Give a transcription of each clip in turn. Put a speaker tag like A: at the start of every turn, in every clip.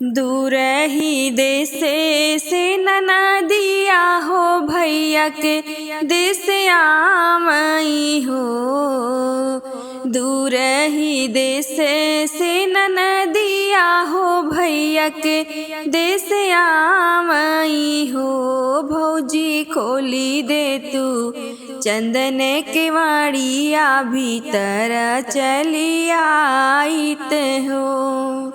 A: दूर ही देश से ननदिया हो भैया के देश आमई हो। दूर ही देश से ननदिया हो भैया के देश आमई हो। भौजी खोली दे तू चंदन के वाड़िया भीतर चली आइत हो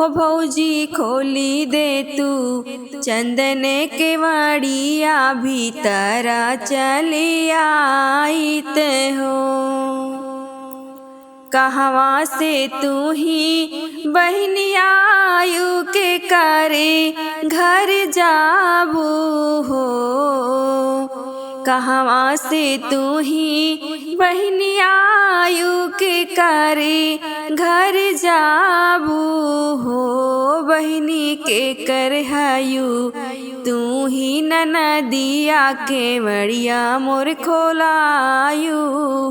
A: भौजी खोली दे तू चंदन के वाड़िया भीतर चली आइत हो। कहवा से तू ही बहनिया आयु के करे घर जाबू हो। कहवा से तू ही बहनिया आयु के करे घर जाबू हो। बहनी के कर हयू तू ही ननदिया के मड़िया मोर खोलायू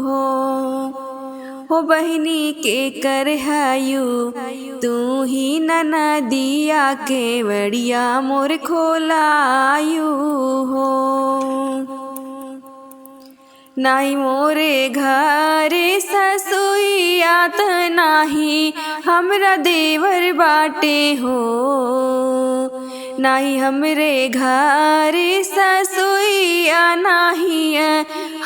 A: हो बहनी के कर हयू तू ही ननदिया के मड़िया मोर खोलायू हो। नाही मोरे घरे ससुइया त नाही हमरा देवर बाटे हो। नाही हमरे घरे ससुइया नाही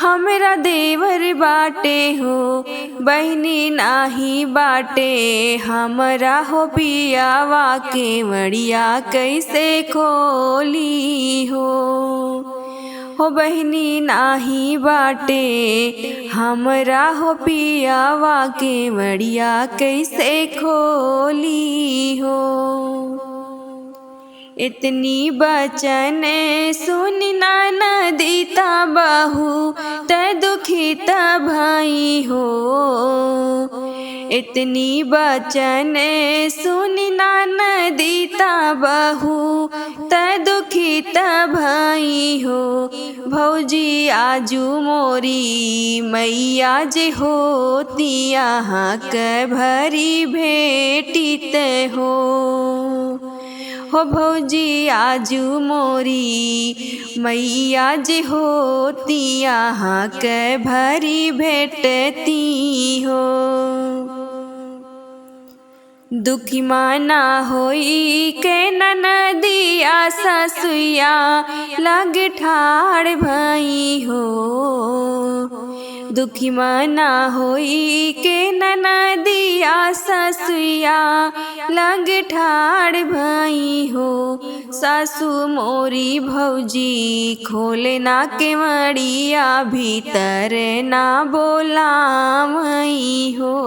A: हमरा देवर बाटे हो। बहनी नाही बाटे हमरा हो पियावा के मड़िया कैसे खोली हो बहनी नाही बाटे हमरा हो पियावा के मड़िया कैसे खोली हो। इतनी बचन सुन ननदीता बहू त दुखित भाई हो। इतनी बचन सुन ननदीता बहू त दुखित भाई हो। भौजी आजू मोरी मैया जे होती यहाँ के भरी भेटित हो भौजी आजू मोरी मैया जे होती यहाँ के भरी भेटती हो। दुखी माना होई के ननदिया ससुया लग ठाड़ भाई हो। दुखी माना होई के ननदिया ससुया लग ठाड़ भाई हो। सासू मोरी भौजी खोले ना के मड़िया भीतर ना बोलामई हो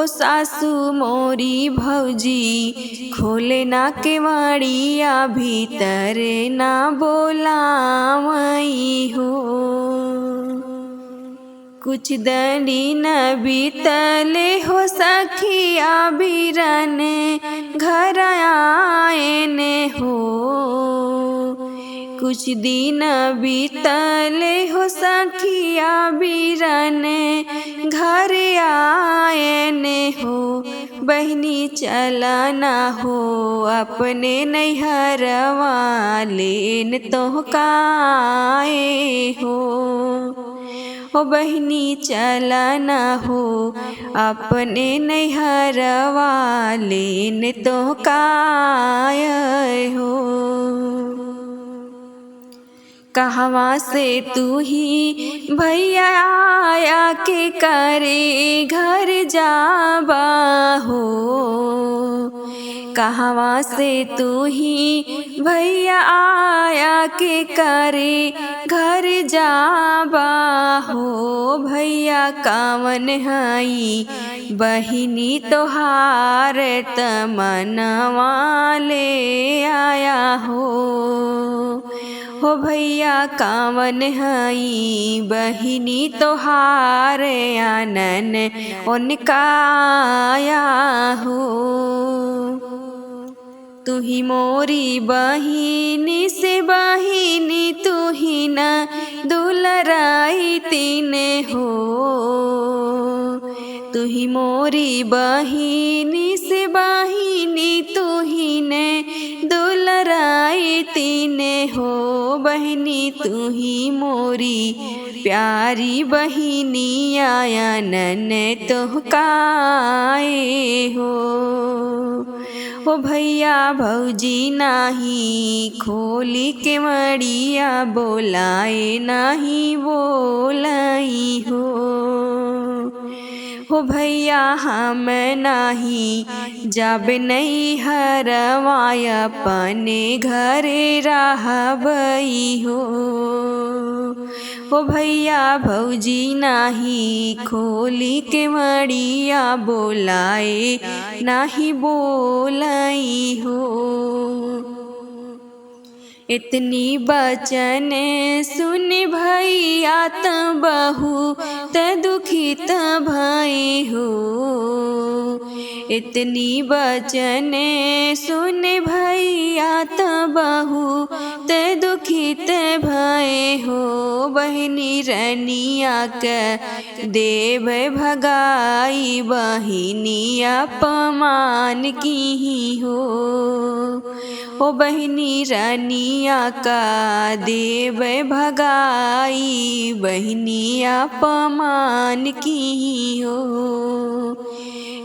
A: सासू मोरी भौजी खोले ना के मड़िया भीतर ना बोलामई हो। कुछ दड़ी न बीतले हो सखिया बीरन घर आएन हो। कुछ दिन बीतले हो सखिया बीरन घर आएन हो। बहनी चला ना हो अपने नैहरवा लेन तो काए हो बहनी चला ना हो अपने नैहरवा लेन तो काय हो। कहवा से तू ही भैया आया के करे घर जाबा हो। कहवा से तू ही भैया आया के करे घर जाबा हो। भैया कावन हई बहिनी तोहार तमनवा ले आया हो भैया कावन हई बहिनी तोहार आनन उनका आया हो। तू ही मोरी बहिनी से बहिनी तू ही न दुलराई तीन हो। तू ही मोरी बहिनी से बहिनी तुहिने दुलराई तीने हो बहनी तू ही मोरी प्यारी बहिनी आयनन तोहकाए हो भैया भौजी नाही खोली के मड़िया बोलाए नाही बोलाई हो भैया हम नाही जब नहीं हरवाय अपने घरे रहबई हो भैया भौजी नाही खोली के मड़िया बोलाए नाही बोलाई हो। इतनी बचन सुन भैया त बहुत दुखित भई हो। इतनी बचन सुन भैया त बहुत दुखित भय हो। बहनी रनिया के देव भगाई बहिनी अपमान की हो बहनी रनिया का देव भगाई बहनी अपमान की हो।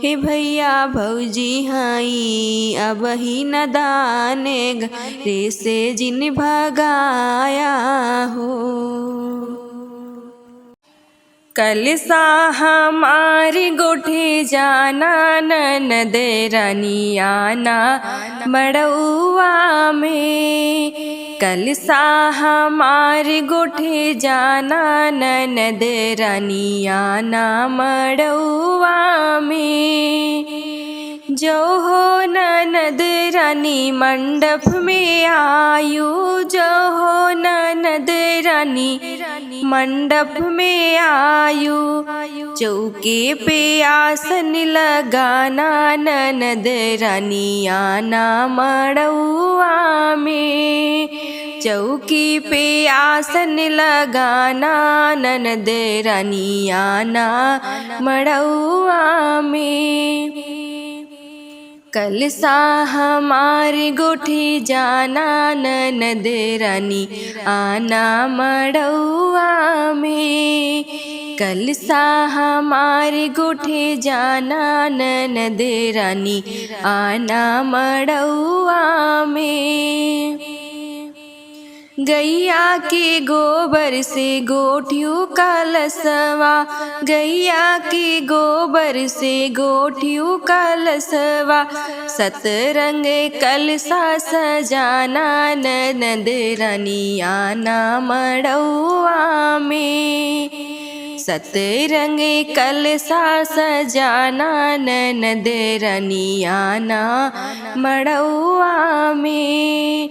A: हे भैया भौजी हाई अब ही नदान घरे से जिन भगाया हो। कलसा हमारी गोठे जाना ननद रानियाना मड़उआ में। कलसा हमारी गोठे जाना ननद रानियाना मड़उआ में। जो हो ननद रानी मंडप में आयु जो हो ननद रानी मंडप में आयु। चौके पे आसन लगाना ननद रानियाना मड़उआ में। चौकी पे आसन लगाना ननद रानियाना मड़उआ में। कलसा हमारी गोठी जाना ननद रानी आना मड़उआ में। कलसा हमारी गोठे जाना ननद रानी आना मड़उआ में। गैया के गोबर से गोठियों का लसवा गैया के गोबर से गोठियों का लसवा। सतरंग कलसा सजाना ननद रानियाना मड़उआ में। सतरंग कलसा सजाना ननद रानियाना मड़उआ में।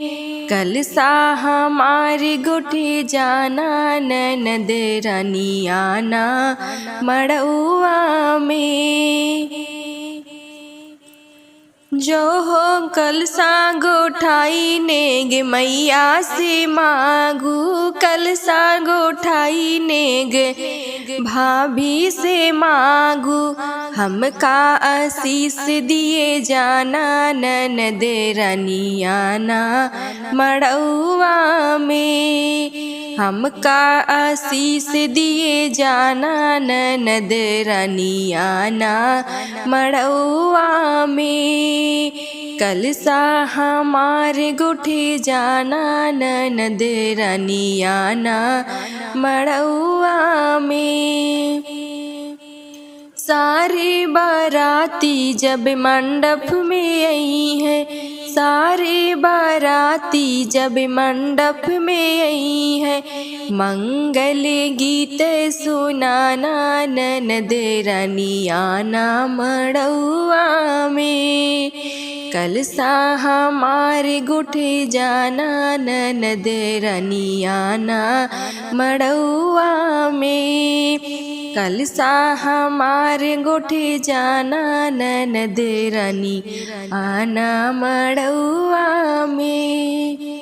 A: कलसा हमारी गोठे जाना ननद रानियाना मड़उआ में। जो हो कलसा गोठाई नेग मैया से मांगू। कलसा गोठाई नेग भाभी से मांगू। हमका आशीष दिए जाना ननद रानियाना मड़उआ में। हमका आशीष दिए जाना ननद रानियाना मड़उआ में। कलसा हमारे गोठे जाना ननद रानियाना मड़उआ में। सारे बाराती जब मंडप में आई है। सारे बाराती जब मंडप में आई है। मंगल गीत सुनाना ननद रानियाना मड़उआ में। कलसा हमारे गोठे जाना ननद रानियाना मड़उआ में। कलसा हमारे गोठे जाना ननद रानी आना मड़उआ में।